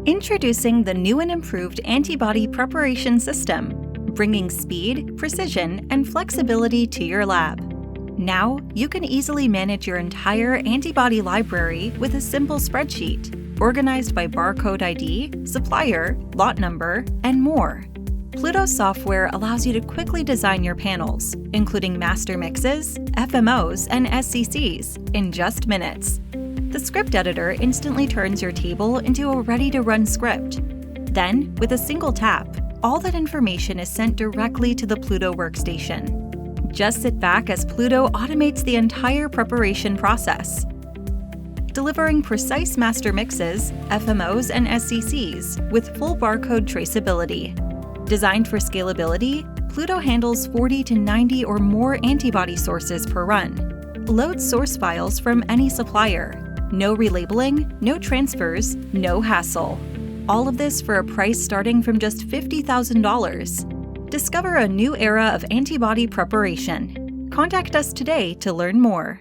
Introducing the new and improved antibody preparation system, bringing speed, precision, and flexibility to your lab. Now, you can easily manage your entire antibody library with a simple spreadsheet, organized by barcode ID, supplier, lot number, and more. Pluto software allows you to quickly design your panels, including master mixes, FMOs, and SCCs, in just minutes. The script editor instantly turns your table into a ready-to-run script. Then, with a single tap, all that information is sent directly to the Pluto Workstation. Just sit back as Pluto automates the entire preparation process, delivering precise master mixes, FMOs, and SCCs with full barcode traceability. Designed for scalability, Pluto handles 40 to 90 or more antibody sources per run. Loads source files from any supplier. No relabeling, no transfers, no hassle. All of this for a price starting from just $50,000. Discover a new era of antibody preparation. Contact us today to learn more.